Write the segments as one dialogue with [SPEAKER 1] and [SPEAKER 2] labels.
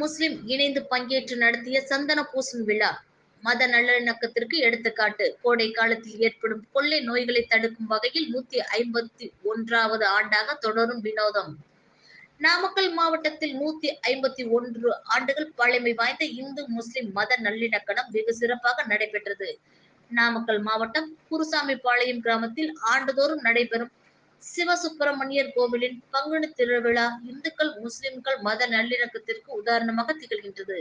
[SPEAKER 1] முஸ்லிம் இணைந்து பங்கேற்று நடத்திய சந்தன பூசும் விழா மத நல்லிணக்கத்திற்கு எடுத்துக்காட்டு. கோடை காலத்தில் ஏற்படும் கொள்ளை நோய்களை தடுக்கும் வகையில் 151வது ஆண்டாக தொடரும் வினோதம். நாமக்கல் மாவட்டத்தில் 151 ஆண்டுகள் பழமை வாய்ந்த இந்து முஸ்லிம் மத நல்லிணக்கணம் வெகு சிறப்பாக நடைபெற்றது. நாமக்கல் மாவட்டம் குருசாமிபாளையம் கிராமத்தில் ஆண்டுதோறும் நடைபெறும் சிவசுப்பிரமணியர் கோவிலின் பங்குனி திருவிழா இந்துக்கள் முஸ்லிம்கள் மத நல்லிணக்கத்திற்கு உதாரணமாக திகழ்கின்றது.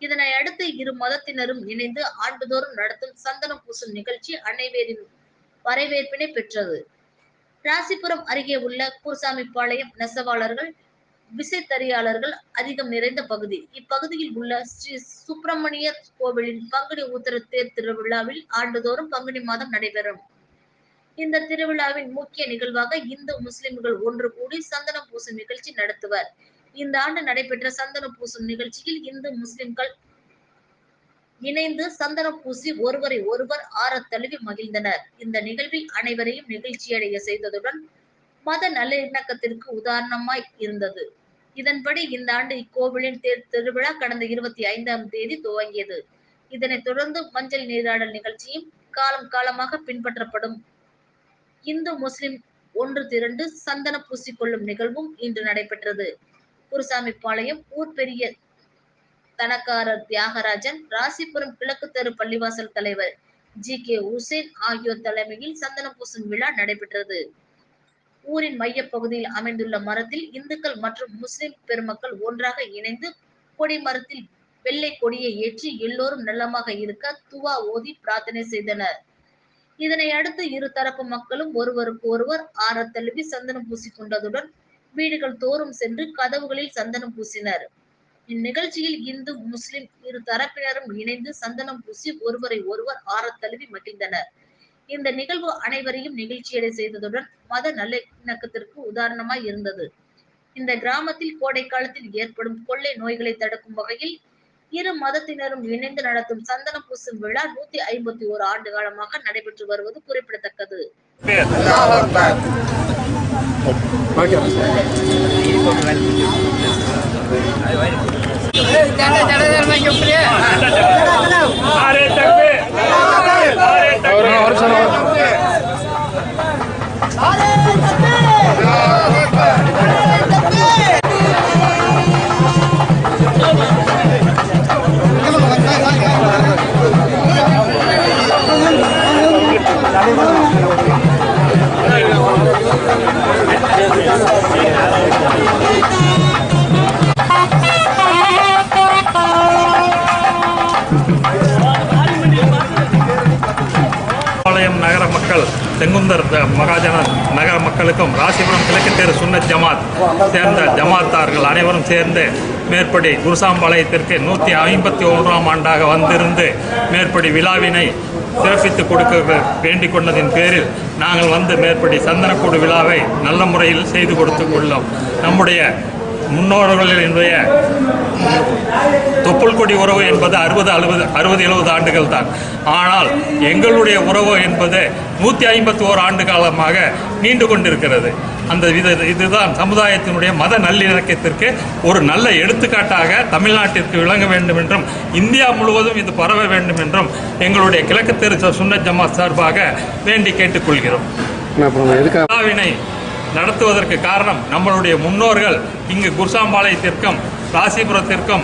[SPEAKER 1] இதனை அடுத்து இரு மதத்தினரும் இணைந்து ஆண்டுதோறும் நடத்தும் சந்தனம் பூசும் நிகழ்ச்சி அனைவரின் வரவேற்பினை பெற்றது. ராசிபுரம் அருகே உள்ள குருசாமிபாளையம் நெசவாளர்கள் விசைத்தறியாளர்கள் அதிகம் நிறைந்த பகுதி. இப்பகுதியில் உள்ள ஸ்ரீ சுப்பிரமணியர் கோவிலின் பங்குனி உத்தர தேர் திருவிழாவில் ஆண்டுதோறும் பங்குனி மாதம் நடைபெறும். இந்த திருவிழாவின் முக்கிய நிகழ்வாக இந்து முஸ்லிம்கள் ஒன்று கூடி சந்தனம் பூசும் நிகழ்ச்சி நடத்துவர். இந்த ஆண்டு நடைபெற்ற சந்தனம் பூசும் நிகழ்ச்சியில் இந்து முஸ்லிம்கள் இணைந்து சந்தனம் பூசி ஒருவரை ஒருவர் ஆற தழுவி மகிழ்ந்தனர். இந்த நிகழ்வில் அனைவரையும் நிகழ்ச்சியடைய செய்ததுடன் மத நல்லிணக்கத்திற்கு உதாரணமாய் இருந்தது. இதன்படி இந்த ஆண்டு இக்கோவிலின் தேர் திருவிழா கடந்த 25ஆம் தேதி துவங்கியது. இதனைத் தொடர்ந்து மஞ்சள் நீராடல் நிகழ்ச்சியும் காலம் காலமாக பின்பற்றப்படும். இந்து முஸ்லிம் ஒன்று திரண்டு சந்தன பூசிக்கொள்ளும் நிகழ்வும் இன்று நடைபெற்றது. குருசாமிபாளையம் ஊர் பெரிய தனக்காரர் தியாகராஜன், ராசிபுரம் கிழக்கு தெரு பள்ளிவாசல் தலைவர் GK உசேன் ஆகியோர் தலைமையில் சந்தனம் பூசும் விழா நடைபெற்றது. ஊரின் மைய பகுதியில் அமைந்துள்ள மரத்தில் இந்துக்கள் மற்றும் முஸ்லிம் பெருமக்கள் ஒன்றாக இணைந்து கொடி மரத்தில் வெள்ளை கொடியை ஏற்றி எல்லோரும் நலமாக இருக்க துவா ஓதி பிரார்த்தனை செய்தனர். இதனை அடுத்து இரு தரப்பு மக்களும் ஒருவருக்கு ஒருவர் ஆற தழுவி சந்தனம் பூசிக்கொண்டதுடன் வீடுகள் தோறும் சென்று கதவுகளில் சந்தனம் பூசினர். இந்நிகழ்ச்சியில் இந்து முஸ்லிம் இரு தரப்பினரும் இணைந்து சந்தனம் பூசி ஒருவரை ஒருவர் ஆற தழுவி மகிழ்ந்தனர். இந்த நிகழ்வு அனைவரையும் நிகழ்ச்சியடை செய்ததுடன் மத நல்லிணக்கத்திற்கு உதாரணமாய் இருந்தது. இந்த கிராமத்தில் கோடை காலத்தில் ஏற்படும் கொள்ளை நோய்களை தடுக்கும் வகையில் இரு மதத்தினரும் இணைந்து நடத்தும் சந்தனம் பூசும் விழா 151 ஆண்டு காலமாக நடைபெற்று வருவது குறிப்பிடத்தக்கது.
[SPEAKER 2] நகர மக்கள், செங்குந்தர் மகாஜன நகர மக்களுக்கும் ராசிபுரம் கிழக்கு தெரு சுன்னத் ஜமாத் சேர்ந்த ஜமாத்தார்கள் அனைவரும் சேர்ந்து மேற்படி குருசாம்பாளையத்திற்கு 151ஆம் ஆண்டாக வந்திருந்து மேற்படி விழாவினை சிறப்பித்து கொடுக்க வேண்டிக் கொண்டதின் பேரில் நாங்கள் வந்து மேற்படி சந்தனக்கூடு விழாவை நல்ல முறையில் செய்து கொடுத்து கொள்ளோம். நம்முடைய முன்னோர்களினுடைய தொப்புள் கொடி உறவு என்பது 60-70 ஆண்டுகள் தான். ஆனால் எங்களுடைய உறவு என்பது 151 ஆண்டு காலமாக நீண்டு கொண்டிருக்கிறது. அந்த இதுதான் சமுதாயத்தினுடைய மத நல்லிணக்கத்திற்கு ஒரு நல்ல எடுத்துக்காட்டாக தமிழ்நாட்டிற்கு விளங்க வேண்டும் என்றும் இந்தியா முழுவதும் இது பரவ வேண்டும் என்றும் எங்களுடைய கிழக்கு தெரு சுன்னத் ஜமாத் சார்பாக வேண்டி கேட்டுக்கொள்கிறோம். விழாவினை நடத்துவதற்கு காரணம் நம்மளுடைய முன்னோர்கள் இங்கு குருசாம்பாளையத்திற்கும் ராசிபுரத்திற்கும்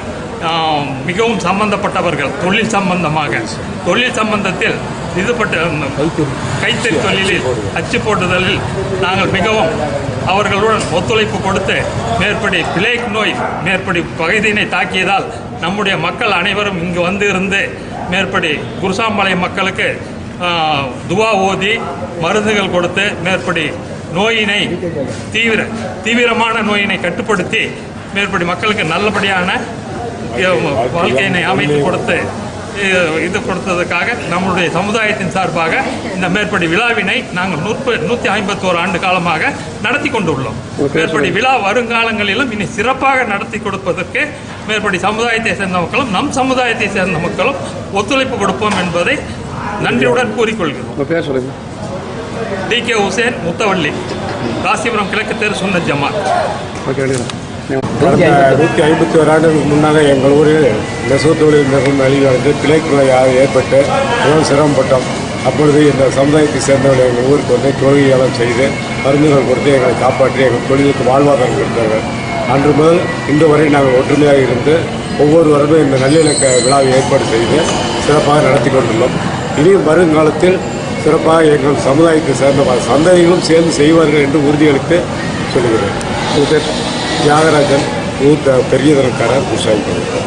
[SPEAKER 2] மிகவும் சம்பந்தப்பட்டவர்கள். தொழில் சம்பந்தத்தில் கைத்தறி தொழிலில் அச்சு போட்டுதலில் நாங்கள் மிகவும் அவர்களுடன் ஒத்துழைப்பு கொடுத்து மேற்படி பிளேக் நோய் மேற்படி பகைதினை தாக்கியதால் நம்முடைய மக்கள் அனைவரும் இங்கு வந்து இருந்து மேற்படி குருசாம்பாளையம் மக்களுக்கு துவா ஓதி மருந்துகள் கொடுத்து மேற்படி நோயினை தீவிரமான நோயினை கட்டுப்படுத்தி மேற்படி மக்களுக்கு நல்லபடியான வாழ்க்கையினை அமைத்து கொடுத்து இது கொடுத்ததுக்காக நம்முடைய சமுதாயத்தின் சார்பாக இந்த மேற்படி விழாவினை நாங்கள் 151 ஆண்டு காலமாக நடத்தி கொண்டுள்ளோம். மேற்படி விழா வருங்காலங்களிலும் இனி சிறப்பாக நடத்தி கொடுப்பதற்கு மேற்படி சமுதாயத்தை சேர்ந்த மக்களும் நம் சமுதாயத்தை சேர்ந்த மக்களும் ஒத்துழைப்பு கொடுப்போம் என்பதை நன்றியுடன் கூறிக்கொள்கிறோம். DK உசேன், முத்தவள்ளி, ராசிபுரம் கிழக்கு தெரு சுன்னத் ஜமாத்.
[SPEAKER 3] கடந்த 151 ஆண்டுகளுக்கு முன்னாக எங்கள் ஊரில் நெசவு தொழில் மிகவும் நலிவடைந்து பிளேக் நோய் ஏற்பட்டு மிகவும் சிரமப்பட்டோம். அப்பொழுது இந்த சமுதாயத்தை சேர்ந்தவர்கள் எங்கள் ஊருக்கு வந்து தொழிலாளம் செய்து மருந்துகள் கொடுத்து எங்களை காப்பாற்றி எங்கள் தொழிலுக்கு வாழ்வாதாரம் கொடுத்தார்கள். அன்று முதல் இன்று வரை நாங்கள் ஒற்றுமையாக இருந்து ஒவ்வொரு வருடமும் இந்த நல்லிணக்க விழாவை ஏற்பாடு செய்து சிறப்பாக நடத்தி கொண்டுள்ளோம். இனியும் வருங்காலத்தில் சிறப்பாக எங்கள் சமுதாயத்தை சேர்ந்த சந்ததிகளும் சேர்ந்து செய்வார்கள் என்று உறுதியளித்து சொல்லுகிறேன். தியாகராஜன் ஊர் பெரியதனக்காரர் விவசாயிகள்.